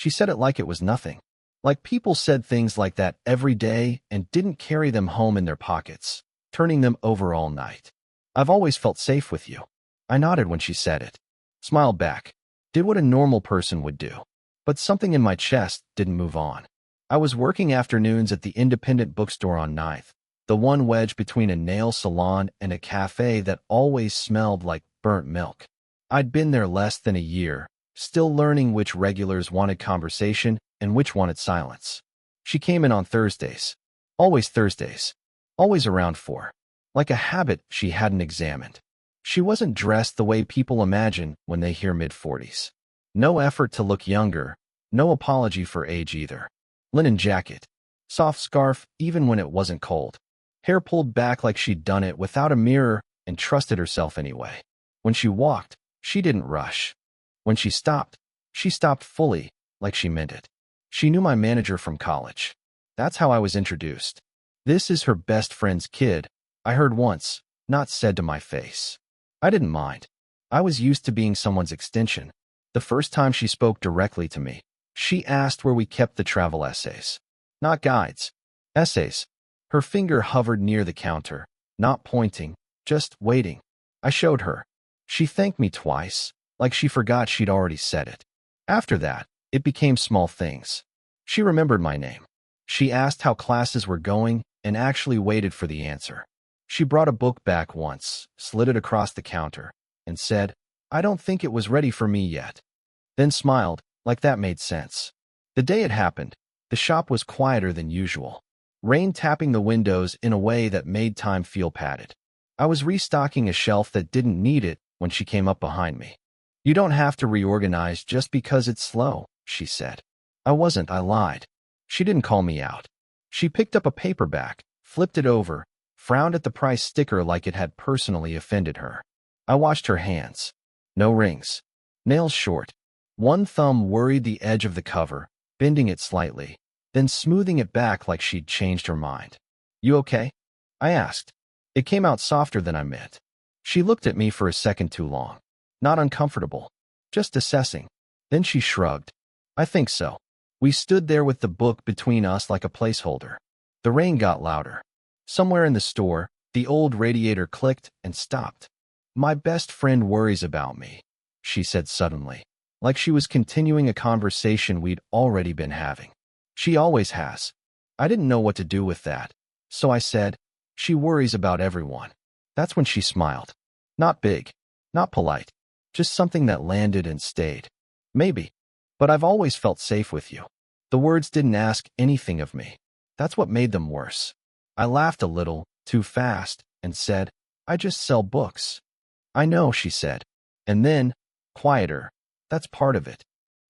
She said it like it was nothing. Like people said things like that every day and didn't carry them home in their pockets, turning them over all night. I've always felt safe with you. I nodded when she said it. Smiled back. Did what a normal person would do. But something in my chest didn't move on. I was working afternoons at the independent bookstore on Ninth, the one wedged between a nail salon and a cafe that always smelled like burnt milk. I'd been there less than a year, still learning which regulars wanted conversation and which wanted silence. She came in on Thursdays. Thursdays. Always around 4. Like a habit she hadn't examined. She wasn't dressed the way people imagine when they hear mid-40s. No effort to look younger, no apology for age either. Linen jacket. Soft scarf even when it wasn't cold. Hair pulled back like she'd done it without a mirror and trusted herself anyway. When she walked, she didn't rush. When she stopped fully, like she meant it. She knew my manager from college. That's how I was introduced. This is her best friend's kid, I heard once, not said to my face. I didn't mind. I was used to being someone's extension. The first time she spoke directly to me, she asked where we kept the travel essays. Not guides. Essays. Her finger hovered near the counter, not pointing, just waiting. I showed her. She thanked me twice, like she forgot she'd already said it. After that, it became small things. She remembered my name. She asked how classes were going and actually waited for the answer. She brought a book back once, slid it across the counter, and said, "I don't think it was ready for me yet." Then smiled, like that made sense. The day it happened, the shop was quieter than usual. Rain tapping the windows in a way that made time feel padded. I was restocking a shelf that didn't need it when she came up behind me. "You don't have to reorganize just because it's slow," she said. I lied. She didn't call me out. She picked up a paperback, flipped it over, frowned at the price sticker like it had personally offended her. I watched her hands. No rings. Nails short. One thumb worried the edge of the cover, bending it slightly, then smoothing it back like she'd changed her mind. "You okay?" I asked. It came out softer than I meant. She looked at me for a second too long. Not uncomfortable. Just assessing. Then she shrugged. "I think so." We stood there with the book between us like a placeholder. The rain got louder. Somewhere in the store, the old radiator clicked and stopped. "My best friend worries about me," she said suddenly, like she was continuing a conversation we'd already been having. She always has. I didn't know what to do with that, so I said, "She worries about everyone." That's when she smiled. Not big, not polite, just something that landed and stayed. "Maybe, but I've always felt safe with you." The words didn't ask anything of me. That's what made them worse. I laughed a little, too fast, and said, "I just sell books." "I know," she said. And then, quieter, "That's part of it."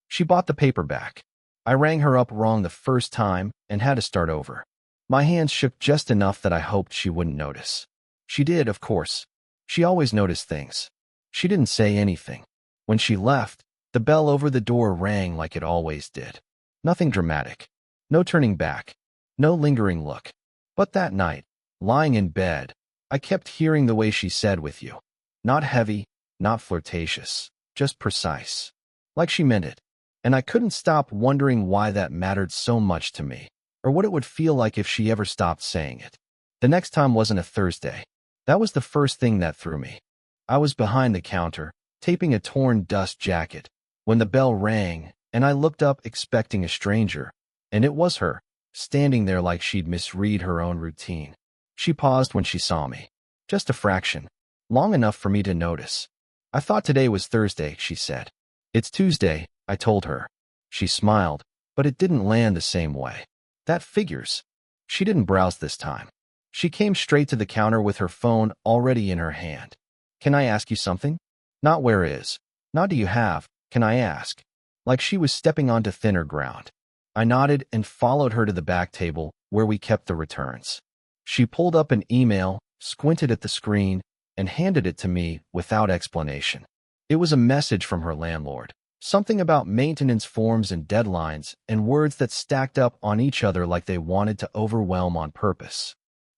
She bought the paperback. I rang her up wrong the first time and had to start over. My hands shook just enough that I hoped she wouldn't notice. She did, of course. She always noticed things. She didn't say anything. When she left, the bell over the door rang like it always did. Nothing dramatic. No turning back. No lingering look. But that night, lying in bed, I kept hearing the way she said "with you." Not heavy, not flirtatious, just precise. Like she meant it. And I couldn't stop wondering why that mattered so much to me, or what it would feel like if she ever stopped saying it. The next time wasn't a Thursday. That was the first thing that threw me. I was behind the counter, taping a torn dust jacket, when the bell rang, and I looked up expecting a stranger, and it was her, standing there like she'd misread her own routine. She paused when she saw me. Just a fraction. Long enough for me to notice. "I thought today was Thursday," she said. "It's Tuesday," I told her. She smiled, but it didn't land the same way. "That figures." She didn't browse this time. She came straight to the counter with her phone already in her hand. "Can I ask you something?" Not "where is?" Not "do you have?" Can I ask? Like she was stepping onto thinner ground. I nodded and followed her to the back table where we kept the returns. She pulled up an email, squinted at the screen, and handed it to me without explanation. It was a message from her landlord. Something about maintenance forms and deadlines, and words that stacked up on each other like they wanted to overwhelm on purpose.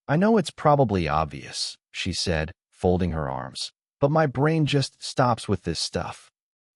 "I know it's probably obvious," she said, folding her arms, "but my brain just stops with this stuff."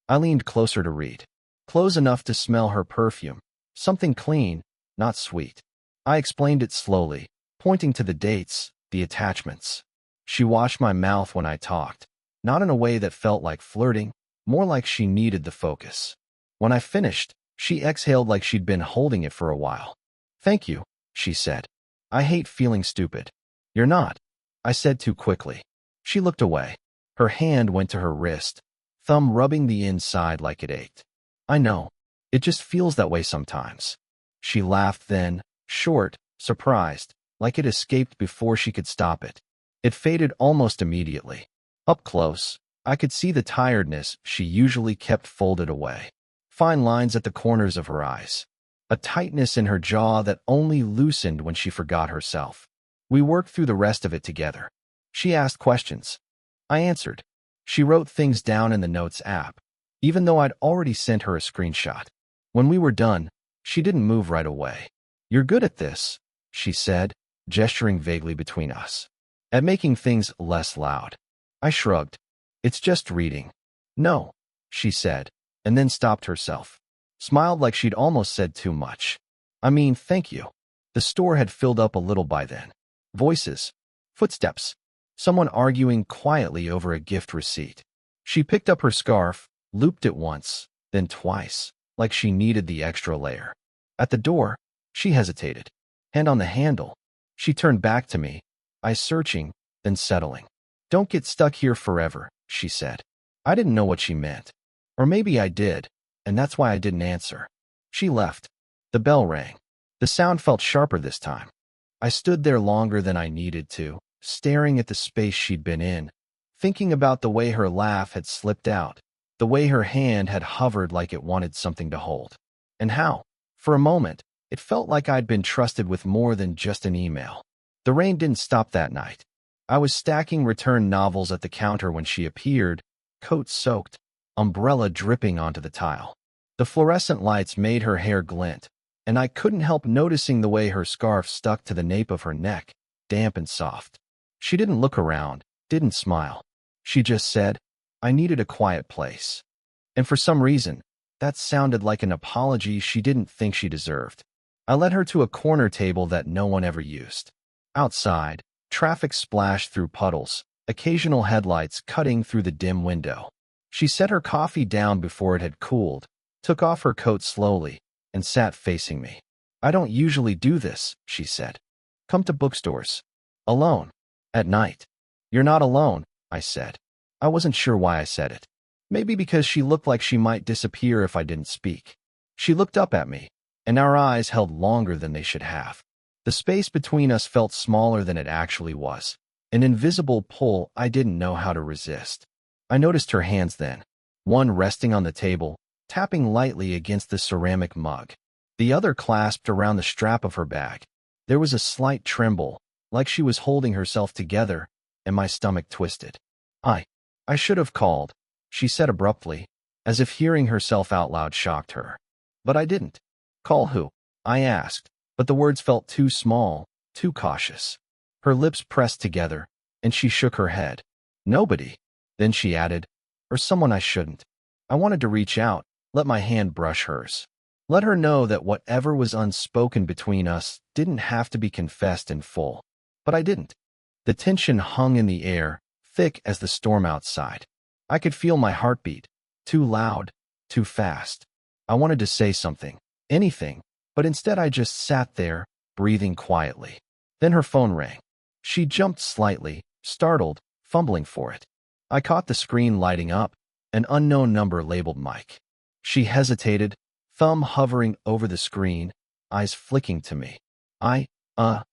I leaned closer to read. close enough to smell her perfume. Something clean, not sweet. I explained it slowly, pointing to the dates, the attachments. She watched my mouth when I talked, not in a way that felt like flirting, more like she needed the focus. When I finished, she exhaled like she'd been holding it for a while. "Thank you," she said. "I hate feeling stupid." "You're not," I said too quickly. She looked away. Her hand went to her wrist, thumb rubbing the inside like it ached. "I know. It just feels that way sometimes." She laughed then, short, surprised, like it escaped before she could stop it. It faded almost immediately. Up close, I could see the tiredness she usually kept folded away. Fine lines at the corners of her eyes. A tightness in her jaw that only loosened when she forgot herself. We worked through the rest of it together. She asked questions. I answered. She wrote things down in the Notes app, even though I'd already sent her a screenshot. When we were done, she didn't move right away. "You're good at this," she said, gesturing vaguely between us. "At making things less loud." I shrugged. "It's just reading." "No," she said, and then stopped herself. Smiled like she'd almost said too much. "I mean, thank you." The store had filled up a little by then. Voices. Footsteps. Someone arguing quietly over a gift receipt. She picked up her scarf, looped it once, then twice, like she needed the extra layer. At the door, she hesitated. Hand on the handle. She turned back to me, eyes searching, then settling. "Don't get stuck here forever," she said. I didn't know what she meant. Or maybe I did, and that's why I didn't answer. She left. The bell rang. The sound felt sharper this time. I stood there longer than I needed to, staring at the space she'd been in, thinking about the way her laugh had slipped out, the way her hand had hovered like it wanted something to hold. And how, for a moment, it felt like I'd been trusted with more than just an email. The rain didn't stop that night. I was stacking returned novels at the counter when she appeared, coat soaked, umbrella dripping onto the tile. The fluorescent lights made her hair glint, and I couldn't help noticing the way her scarf stuck to the nape of her neck, damp and soft. She didn't look around, didn't smile. She just said, "I needed a quiet place." And for some reason, that sounded like an apology she didn't think she deserved. I led her to a corner table that no one ever used. Outside, traffic splashed through puddles, occasional headlights cutting through the dim window. She set her coffee down before it had cooled, took off her coat slowly, and sat facing me. "I don't usually do this," she said. "Come to bookstores. Alone. At night." "You're not alone," I said. I wasn't sure why I said it. Maybe because she looked like she might disappear if I didn't speak. She looked up at me, and our eyes held longer than they should have. The space between us felt smaller than it actually was, an invisible pull I didn't know how to resist. I noticed her hands then, one resting on the table, tapping lightly against the ceramic mug, the other clasped around the strap of her bag. There was a slight tremble, like she was holding herself together, and my stomach twisted. I should have called," she said abruptly, as if hearing herself out loud shocked her. "But I didn't." "Call who?" I asked, but the words felt too small, too cautious. Her lips pressed together, and she shook her head. "Nobody." Then she added, "Or someone I shouldn't." I wanted to reach out, let my hand brush hers. Let her know that whatever was unspoken between us didn't have to be confessed in full. But I didn't. The tension hung in the air, thick as the storm outside. I could feel my heartbeat, too loud, too fast. I wanted to say something, anything, but instead I just sat there, breathing quietly. Then her phone rang. She jumped slightly, startled, fumbling for it. I caught the screen lighting up, an unknown number labeled Mike. She hesitated, thumb hovering over the screen, eyes flicking to me.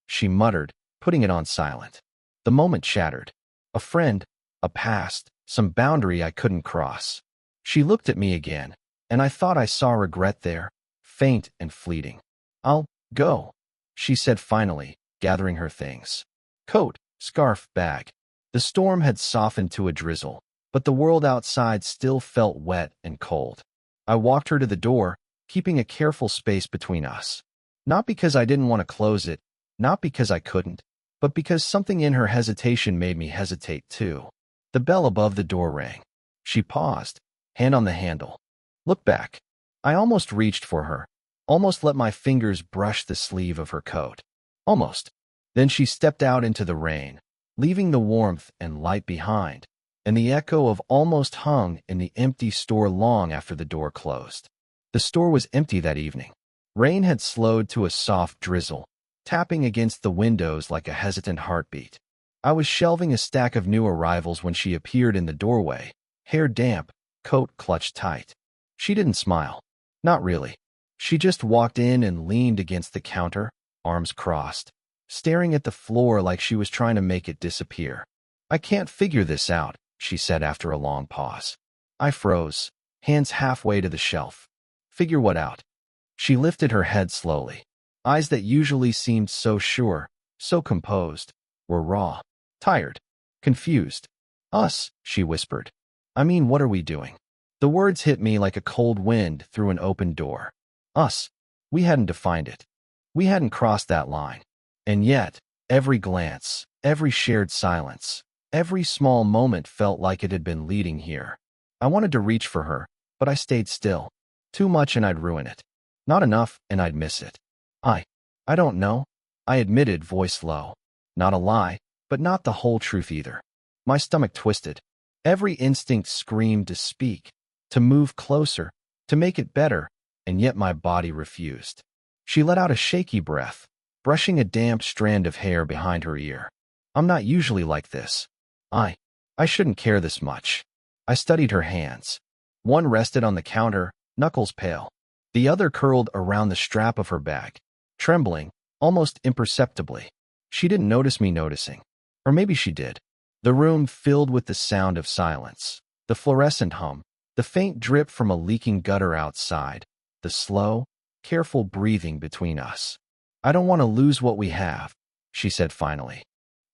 She muttered, putting it on silent. The moment shattered. A friend, a past, some boundary I couldn't cross. She looked at me again, and I thought I saw regret there, faint and fleeting. "I'll go," she said finally, gathering her things. Coat, scarf, bag. The storm had softened to a drizzle, but the world outside still felt wet and cold. I walked her to the door, keeping a careful space between us. Not because I didn't want to close it, not because I couldn't, but because something in her hesitation made me hesitate too. The bell above the door rang. She paused, hand on the handle. "Look back." I almost reached for her, almost let my fingers brush the sleeve of her coat. Almost. Then she stepped out into the rain, leaving the warmth and light behind, and the echo of almost hung in the empty store long after the door closed. The store was empty that evening. Rain had slowed to a soft drizzle, tapping against the windows like a hesitant heartbeat. I was shelving a stack of new arrivals when she appeared in the doorway, hair damp, coat clutched tight. She didn't smile. Not really. She just walked in and leaned against the counter, arms crossed, staring at the floor like she was trying to make it disappear. "I can't figure this out," she said after a long pause. I froze, hands halfway to the shelf. "Figure what out?" She lifted her head slowly. Eyes that usually seemed so sure, so composed, were raw, tired, confused. "Us," she whispered. "I mean, what are we doing?" The words hit me like a cold wind through an open door. Us. We hadn't defined it. We hadn't crossed that line. And yet, every glance, every shared silence, every small moment felt like it had been leading here. I wanted to reach for her, but I stayed still. Too much and I'd ruin it. Not enough and I'd miss it. I don't know, I admitted, voice low. Not a lie, but not the whole truth either. My stomach twisted. Every instinct screamed to speak, to move closer, to make it better, and yet my body refused. She let out a shaky breath, brushing a damp strand of hair behind her ear. "I'm not usually like this. I shouldn't care this much." I studied her hands. One rested on the counter, knuckles pale. The other curled around the strap of her bag, trembling, almost imperceptibly. She didn't notice me noticing. Or maybe she did. The room filled with the sound of silence, the fluorescent hum, the faint drip from a leaking gutter outside, the slow, careful breathing between us. "I don't want to lose what we have," she said finally.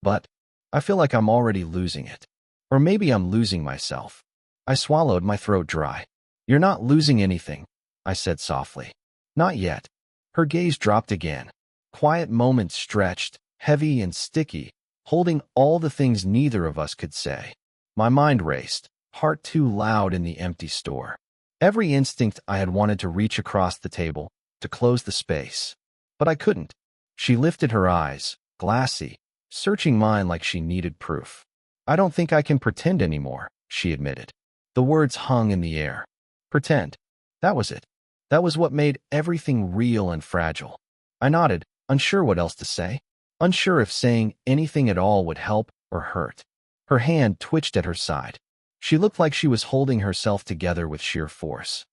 "But I feel like I'm already losing it. Or maybe I'm losing myself." I swallowed, my throat dry. "You're not losing anything," I said softly. "Not yet." Her gaze dropped again. Quiet moments stretched, heavy and sticky, holding all the things neither of us could say. My mind raced, heart too loud in the empty store. Every instinct I had wanted to reach across the table, to close the space. But I couldn't. She lifted her eyes, glassy, searching mine like she needed proof. "I don't think I can pretend anymore," she admitted. The words hung in the air. Pretend. That was it. That was what made everything real and fragile. I nodded, unsure what else to say, unsure if saying anything at all would help or hurt. Her hand twitched at her side. She looked like she was holding herself together with sheer force.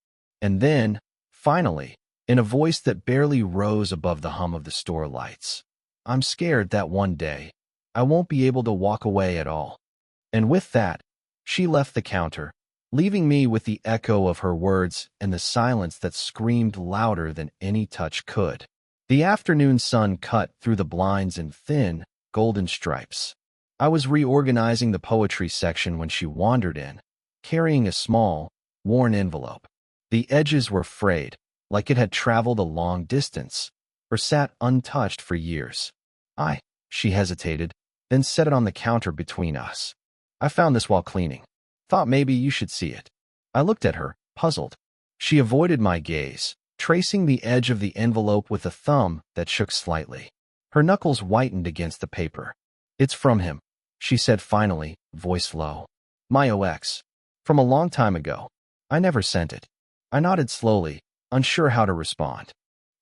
And then, finally, in a voice that barely rose above the hum of the store lights, "I'm scared that one day, I won't be able to walk away at all." And with that, she left the counter, leaving me with the echo of her words and the silence that screamed louder than any touch could. The afternoon sun cut through the blinds in thin, golden stripes. I was reorganizing the poetry section when she wandered in, carrying a small, worn envelope. The edges were frayed, like it had traveled a long distance, or sat untouched for years. She hesitated, then set it on the counter between us. "I found this while cleaning. Thought maybe you should see it." I looked at her, puzzled. She avoided my gaze, tracing the edge of the envelope with a thumb that shook slightly. Her knuckles whitened against the paper. "It's from him," she said finally, voice low. "My OX. From a long time ago. I never sent it." I nodded slowly, unsure how to respond.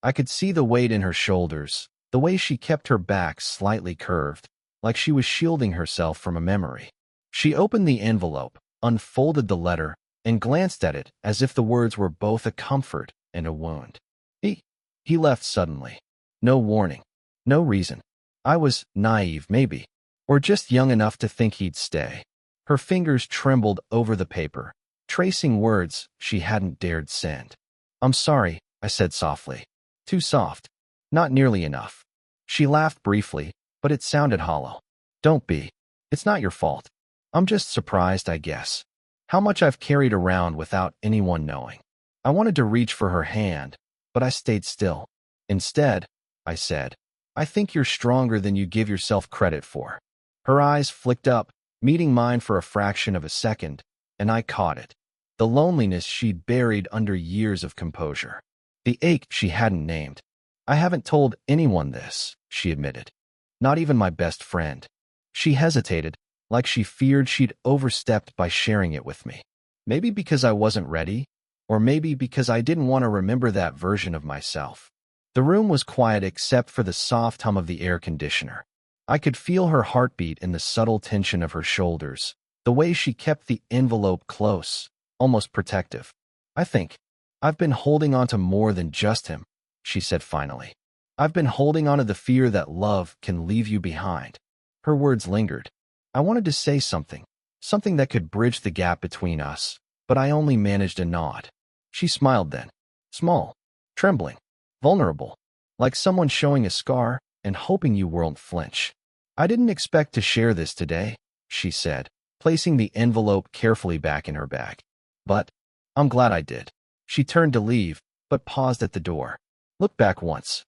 I could see the weight in her shoulders, the way she kept her back slightly curved, like she was shielding herself from a memory. She opened the envelope, unfolded the letter, and glanced at it as if the words were both a comfort and a wound. He left suddenly. No warning. No reason. I was naive, maybe, or just young enough to think he'd stay. Her fingers trembled over the paper, tracing words she hadn't dared send. "I'm sorry," I said softly. Too soft. Not nearly enough. She laughed briefly, but it sounded hollow. "Don't be. It's not your fault. I'm just surprised, I guess. How much I've carried around without anyone knowing." I wanted to reach for her hand, but I stayed still. "Instead," I said, "I think you're stronger than you give yourself credit for." Her eyes flicked up, meeting mine for a fraction of a second, and I caught it. the loneliness she'd buried under years of composure, the ache she hadn't named. "I haven't told anyone this," she admitted. "Not even my best friend." She hesitated, like she feared she'd overstepped by sharing it with me. Maybe because I wasn't ready, or maybe because I didn't want to remember that version of myself. The room was quiet except for the soft hum of the air conditioner. I could feel her heartbeat in the subtle tension of her shoulders, the way she kept the envelope close, almost protective. "I think I've been holding on to more than just him," she said finally. "I've been holding on to the fear that love can leave you behind." Her words lingered. I wanted to say something that could bridge the gap between us, but I only managed a nod. She smiled then, small, trembling, vulnerable, like someone showing a scar and hoping you won't flinch. "I didn't expect to share this today," she said, placing the envelope carefully back in her bag. "But I'm glad I did." She turned to leave, but paused at the door. "Look back once.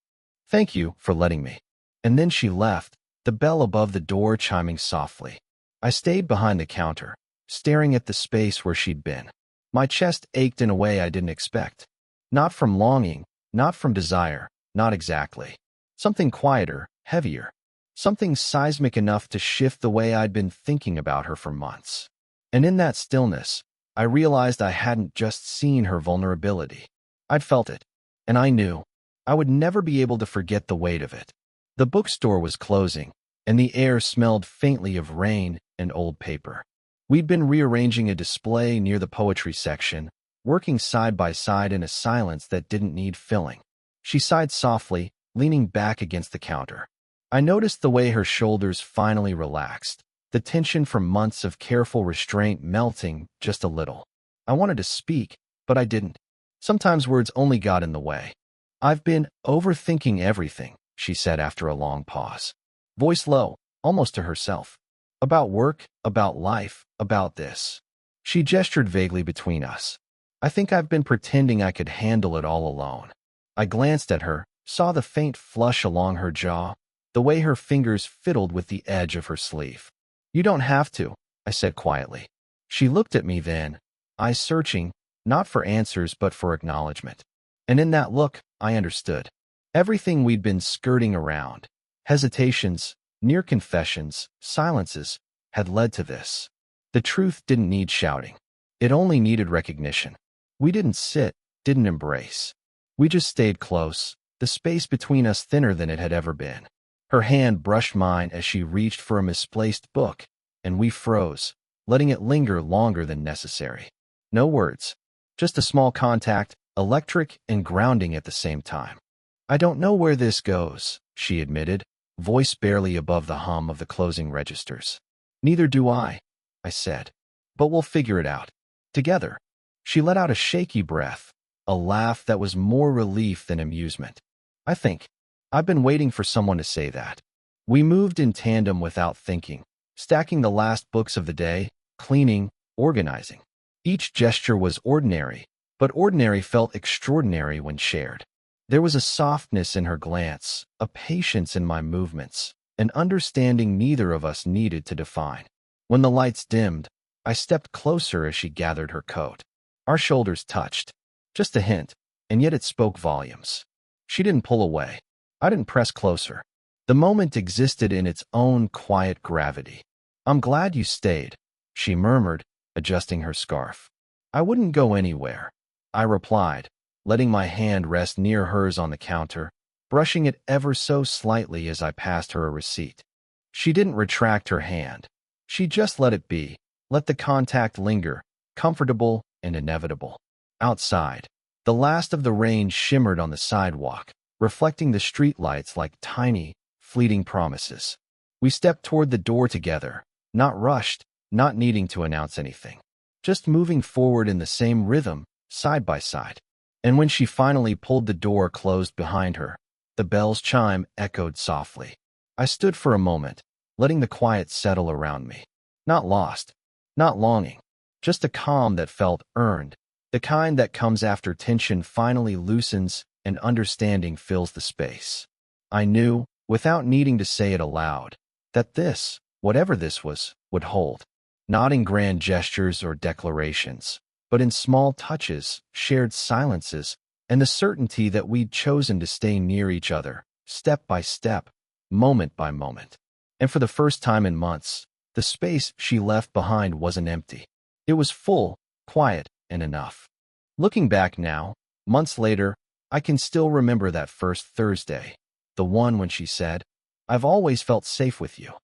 Thank you for letting me." And then she left, the bell above the door chiming softly. I stayed behind the counter, staring at the space where she'd been. My chest ached in a way I didn't expect. Not from longing, not from desire, not exactly. Something quieter, heavier. Something seismic enough to shift the way I'd been thinking about her for months. And in that stillness, I realized I hadn't just seen her vulnerability. I'd felt it, and I knew I would never be able to forget the weight of it. The bookstore was closing, and the air smelled faintly of rain and old paper. We'd been rearranging a display near the poetry section, working side by side in a silence that didn't need filling. She sighed softly, leaning back against the counter. I noticed the way her shoulders finally relaxed, the tension from months of careful restraint melting just a little. I wanted to speak, but I didn't. Sometimes words only got in the way. "I've been overthinking everything," she said after a long pause. Voice low, almost to herself. "About work, about life, about this." She gestured vaguely between us. "I think I've been pretending I could handle it all alone." I glanced at her, saw the faint flush along her jaw, the way her fingers fiddled with the edge of her sleeve. "You don't have to," I said quietly. She looked at me then, eyes searching, not for answers but for acknowledgement. And in that look, I understood. Everything we'd been skirting around, hesitations, near confessions, silences, had led to this. The truth didn't need shouting. It only needed recognition. We didn't sit, didn't embrace. We just stayed close, the space between us thinner than it had ever been. Her hand brushed mine as she reached for a misplaced book, and we froze, letting it linger longer than necessary. No words, just a small contact, electric and grounding at the same time. "I don't know where this goes," she admitted, voice barely above the hum of the closing registers. "Neither do I," I said. "But we'll figure it out. Together." She let out a shaky breath, a laugh that was more relief than amusement. "I think I've been waiting for someone to say that." We moved in tandem without thinking, stacking the last books of the day, cleaning, organizing. Each gesture was ordinary, but ordinary felt extraordinary when shared. There was a softness in her glance, a patience in my movements, an understanding neither of us needed to define. When the lights dimmed, I stepped closer as she gathered her coat. Our shoulders touched. Just a hint, and yet it spoke volumes. She didn't pull away. I didn't press closer. The moment existed in its own quiet gravity. "I'm glad you stayed," she murmured, adjusting her scarf. "I wouldn't go anywhere," I replied, letting my hand rest near hers on the counter, brushing it ever so slightly as I passed her a receipt. She didn't retract her hand. She just let it be, let the contact linger, comfortable and inevitable. Outside, the last of the rain shimmered on the sidewalk, reflecting the streetlights like tiny, fleeting promises. We stepped toward the door together, not rushed, not needing to announce anything, just moving forward in the same rhythm, side by side. And when she finally pulled the door closed behind her, the bell's chime echoed softly. I stood for a moment, letting the quiet settle around me. Not lost, not longing, just a calm that felt earned, the kind that comes after tension finally loosens and understanding fills the space. I knew, without needing to say it aloud, that this, whatever this was, would hold. Not in grand gestures or declarations, but in small touches, shared silences, and the certainty that we'd chosen to stay near each other, step by step, moment by moment. And for the first time in months, the space she left behind wasn't empty. It was full, quiet, and enough. Looking back now, months later, I can still remember that first Thursday, the one when she said, "I've always felt safe with you."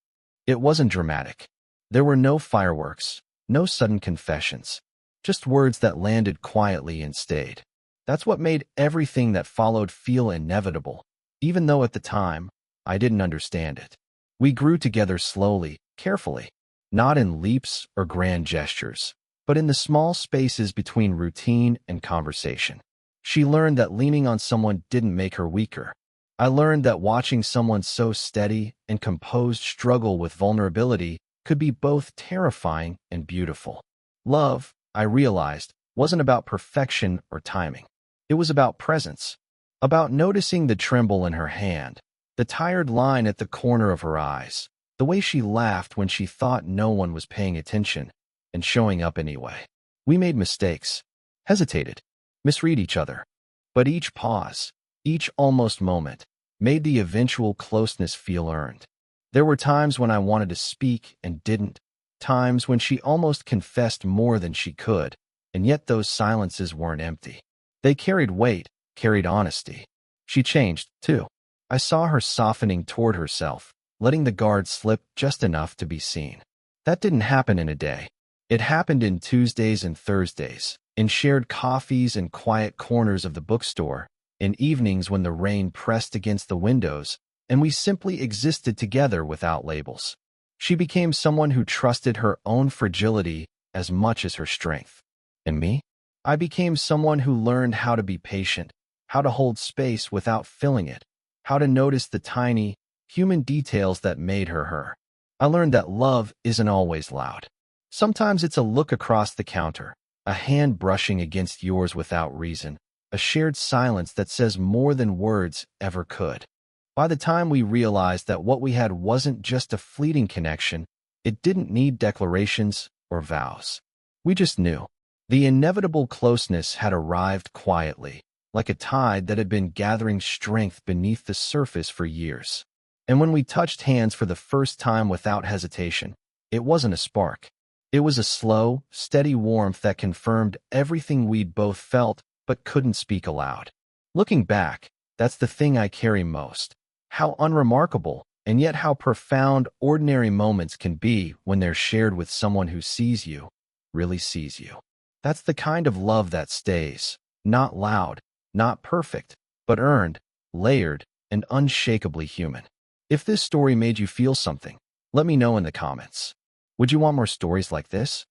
It wasn't dramatic. There were no fireworks, no sudden confessions, just words that landed quietly and stayed. That's what made everything that followed feel inevitable, even though at the time, I didn't understand it. We grew together slowly, carefully, not in leaps or grand gestures, but in the small spaces between routine and conversation. She learned that leaning on someone didn't make her weaker. I learned that watching someone so steady and composed struggle with vulnerability could be both terrifying and beautiful. Love, I realized, wasn't about perfection or timing. It was about presence, about noticing the tremble in her hand, the tired line at the corner of her eyes, the way she laughed when she thought no one was paying attention, and showing up anyway. We made mistakes, hesitated, misread each other, but each pause, each almost moment, made the eventual closeness feel earned. There were times when I wanted to speak and didn't, times when she almost confessed more than she could, and yet those silences weren't empty. They carried weight, carried honesty. She changed, too. I saw her softening toward herself, letting the guard slip just enough to be seen. That didn't happen in a day. It happened in Tuesdays and Thursdays, in shared coffees and quiet corners of the bookstore, in evenings when the rain pressed against the windows, and we simply existed together without labels. She became someone who trusted her own fragility as much as her strength. And me? I became someone who learned how to be patient, how to hold space without filling it, how to notice the tiny, human details that made her her. I learned that love isn't always loud. Sometimes it's a look across the counter, a hand brushing against yours without reason, a shared silence that says more than words ever could. By the time we realized that what we had wasn't just a fleeting connection, it didn't need declarations or vows. We just knew. The inevitable closeness had arrived quietly, like a tide that had been gathering strength beneath the surface for years. And when we touched hands for the first time without hesitation, it wasn't a spark. It was a slow, steady warmth that confirmed everything we'd both felt but couldn't speak aloud. Looking back, that's the thing I carry most. How unremarkable, and yet how profound ordinary moments can be when they're shared with someone who sees you, really sees you. That's the kind of love that stays, not loud, not perfect, but earned, layered, and unshakably human. If this story made you feel something, let me know in the comments. Would you want more stories like this?